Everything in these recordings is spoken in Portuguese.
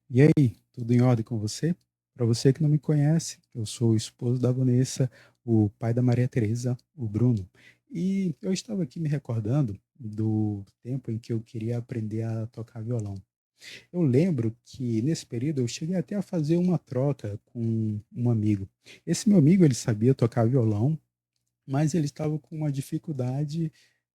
E aí, tudo em ordem com você? Para você que não me conhece, eu sou o esposo da Vanessa, o pai da Maria Tereza, o Bruno. E eu estava aqui me recordando do tempo em que eu queria aprender a tocar violão. Eu lembro que nesse período eu cheguei até a fazer uma troca com um amigo. Esse meu amigo, ele sabia tocar violão, mas ele estava com uma dificuldade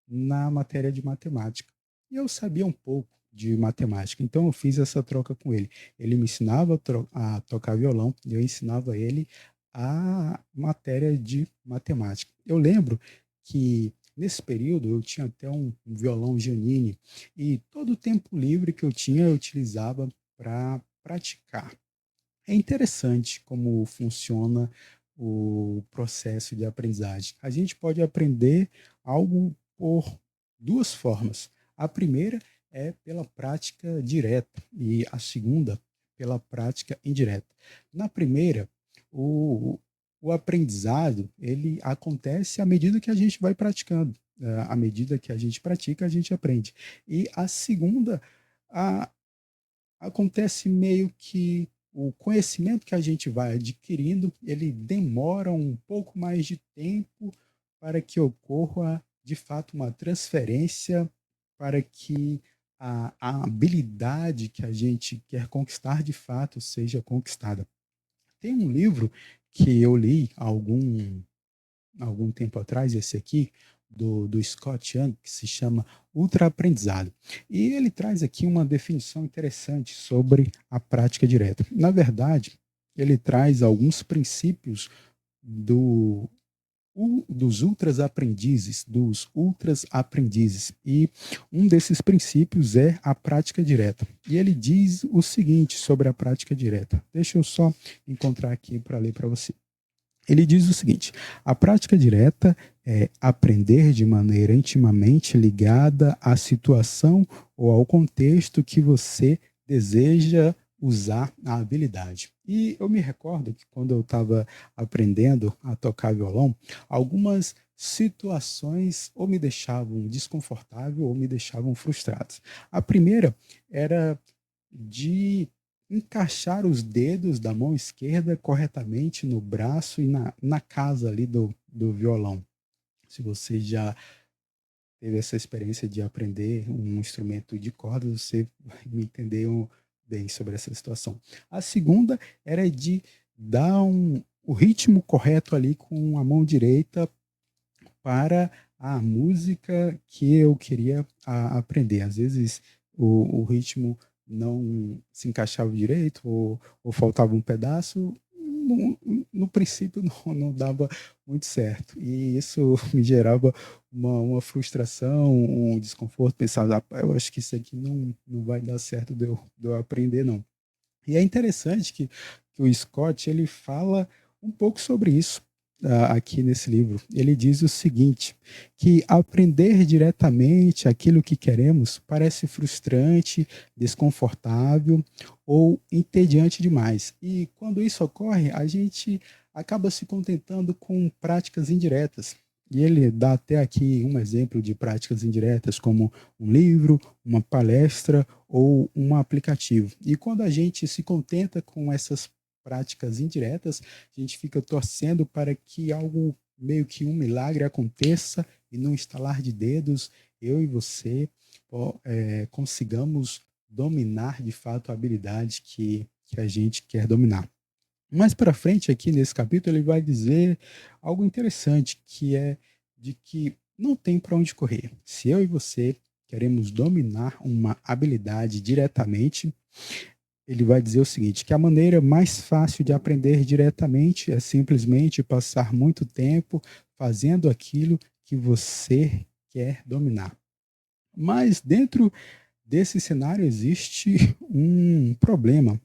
na matéria de matemática. E eu sabia um pouco de matemática, então eu fiz essa troca com ele. Ele me ensinava a tocar violão e eu ensinava ele a matéria de matemática. Eu lembro que nesse período eu tinha até um violão Giannini e todo o tempo livre que eu tinha eu utilizava para praticar. É interessante como funciona o processo de aprendizagem. A gente pode aprender algo por duas formas. A primeira é pela prática direta e a segunda pela prática indireta. Na primeira, o, o aprendizado ele acontece à medida que a gente vai praticando. À medida que a gente pratica, a gente aprende. E a segunda, a, acontece meio que o conhecimento que a gente vai adquirindo, ele demora um pouco mais de tempo para que ocorra, de fato, uma transferência para que a habilidade que a gente quer conquistar, de fato, seja conquistada. Tem um livro que eu li há algum tempo atrás, esse aqui, do Scott Young, que se chama ultraaprendizado. E ele traz aqui uma definição interessante sobre a prática direta. Na verdade, ele traz alguns princípios do, dos ultras aprendizes. E um desses princípios é a prática direta. E ele diz o seguinte sobre a prática direta. Deixa eu só encontrar aqui para ler para você. Ele diz o seguinte: a prática direta é aprender de maneira intimamente ligada à situação ou ao contexto que você deseja usar a habilidade. E eu me recordo que quando eu estava aprendendo a tocar violão, algumas situações ou me deixavam desconfortável ou me deixavam frustrado. A primeira era de encaixar os dedos da mão esquerda corretamente no braço e na casa ali do violão. Se você já teve essa experiência de aprender um instrumento de cordas, você vai me entender bem sobre essa situação. A segunda era de dar o ritmo correto ali com a mão direita para a música que eu queria aprender. Às vezes o ritmo não se encaixava direito ou faltava um pedaço. No princípio não dava muito certo. E isso me gerava uma frustração, um desconforto, pensava, ah, eu acho que isso aqui não vai dar certo de eu aprender, não. E é interessante que o Scott ele fala um pouco sobre isso aqui nesse livro. Ele diz o seguinte, que aprender diretamente aquilo que queremos parece frustrante, desconfortável ou entediante demais. E quando isso ocorre, a gente acaba se contentando com práticas indiretas. E ele dá até aqui um exemplo de práticas indiretas, como um livro, uma palestra ou um aplicativo. E quando a gente se contenta com essas práticas indiretas, a gente fica torcendo para que algo meio que um milagre aconteça e num estalar de dedos, eu e você consigamos dominar de fato a habilidade que a gente quer dominar. Mais para frente aqui nesse capítulo ele vai dizer algo interessante, que é de que não tem para onde correr. Se eu e você queremos dominar uma habilidade diretamente, ele vai dizer o seguinte, que a maneira mais fácil de aprender diretamente é simplesmente passar muito tempo fazendo aquilo que você quer dominar. Mas dentro desse cenário existe um problema,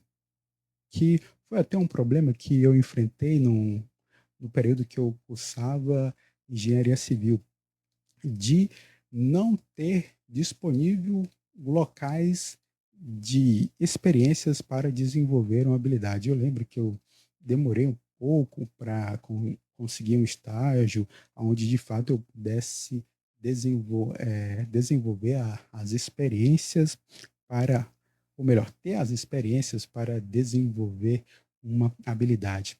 que foi até um problema que eu enfrentei no período que eu cursava engenharia civil, de não ter disponível locais de experiências para desenvolver uma habilidade. Eu lembro que eu demorei um pouco para conseguir um estágio onde de fato eu pudesse desenvolver as experiências para ou melhor, ter as experiências para desenvolver uma habilidade.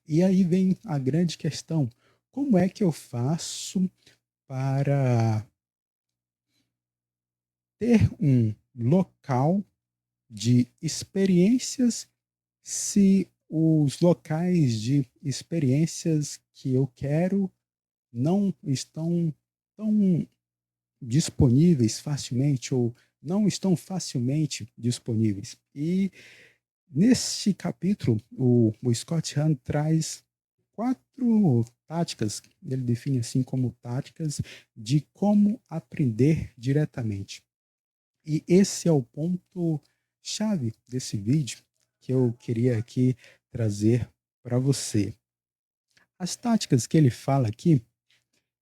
E aí vem a grande questão: como é que eu faço para ter um local de experiências se os locais de experiências que eu quero não estão tão disponíveis facilmente ou não estão facilmente disponíveis? E neste capítulo, o Scott Hahn traz 4 táticas, ele define assim como táticas de como aprender diretamente. E esse é o ponto chave desse vídeo que eu queria aqui trazer para você. As táticas que ele fala aqui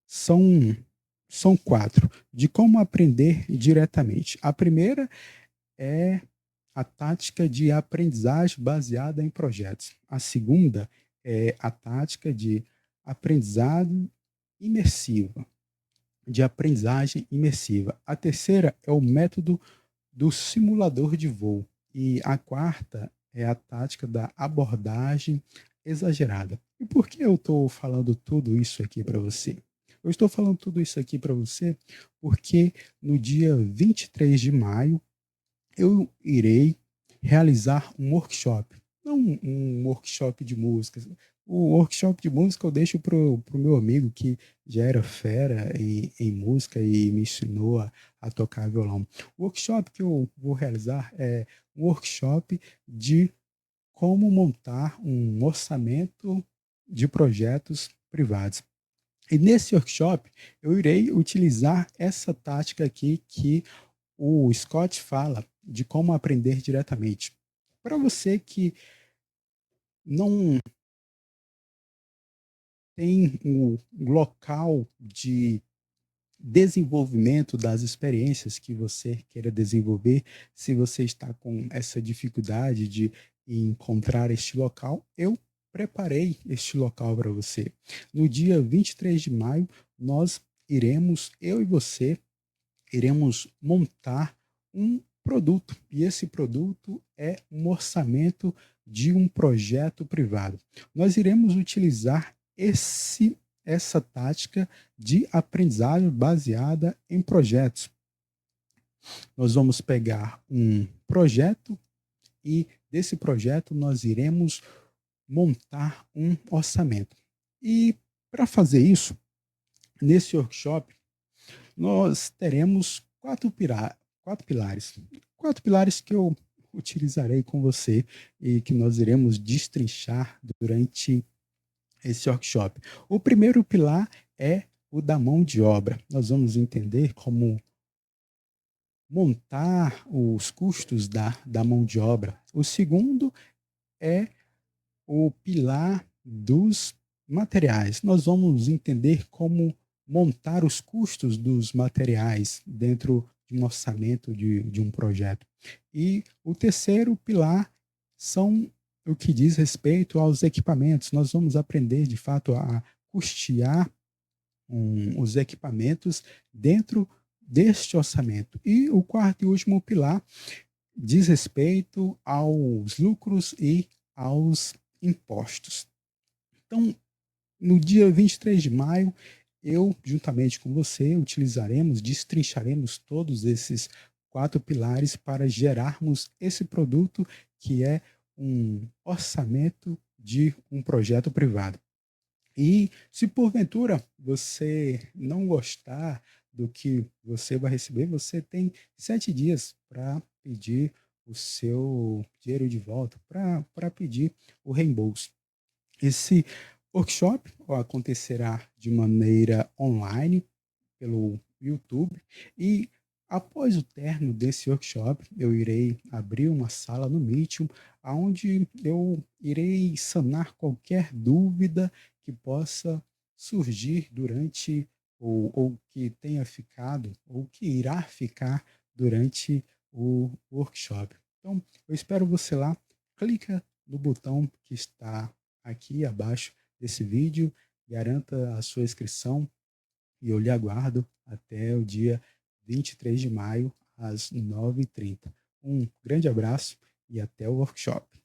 são, são 4, de como aprender diretamente. A primeira é a tática de aprendizagem baseada em projetos. A segunda é a tática de aprendizado imersiva, de aprendizagem imersiva. A terceira é o método do simulador de voo. E a quarta é a tática da abordagem exagerada. E por que eu estou falando tudo isso aqui para você? Eu estou falando tudo isso aqui para você porque no dia 23 de maio eu irei realizar um workshop. Não um workshop de música. O workshop de música eu deixo para o meu amigo que já era fera em música e me ensinou a tocar violão. O workshop que eu vou realizar é um workshop de como montar um orçamento de projetos privados. E nesse workshop eu irei utilizar essa tática aqui que o Scott fala de como aprender diretamente. Para você que não tem um local de desenvolvimento das experiências que você queira desenvolver, se você está com essa dificuldade de encontrar este local, eu preparei este local para você. No dia 23 de maio, nós iremos, eu e você, iremos montar um produto. E esse produto é um orçamento de um projeto privado. Nós iremos utilizar essa tática de aprendizagem baseada em projetos. Nós vamos pegar um projeto e desse projeto nós iremos montar um orçamento. E para fazer isso, nesse workshop, nós teremos 4 pilares. 4 pilares que eu utilizarei com você e que nós iremos destrinchar durante esse workshop. O primeiro pilar é o da mão de obra. Nós vamos entender como montar os custos da mão de obra. O segundo é o pilar dos materiais. Nós vamos entender como montar os custos dos materiais dentro de um orçamento de um projeto. E o terceiro pilar são o que diz respeito aos equipamentos. Nós vamos aprender, de fato, a custear os equipamentos dentro deste orçamento. E o quarto e último pilar diz respeito aos lucros e aos impostos. Então, no dia 23 de maio, eu, juntamente com você, destrincharemos todos esses 4 pilares para gerarmos esse produto que é um orçamento de um projeto privado. E se porventura você não gostar do que você vai receber, você tem 7 dias para pedir o seu dinheiro de volta, para pedir o reembolso. Esse workshop acontecerá de maneira online pelo YouTube e após o término desse workshop, eu irei abrir uma sala no Medium, onde eu irei sanar qualquer dúvida que possa surgir durante ou que tenha ficado ou que irá ficar durante o workshop. Então, eu espero você lá. Clica no botão que está aqui abaixo desse vídeo, garanta a sua inscrição e eu lhe aguardo até o dia 23 de maio, às 9h30. Um grande abraço e até o workshop.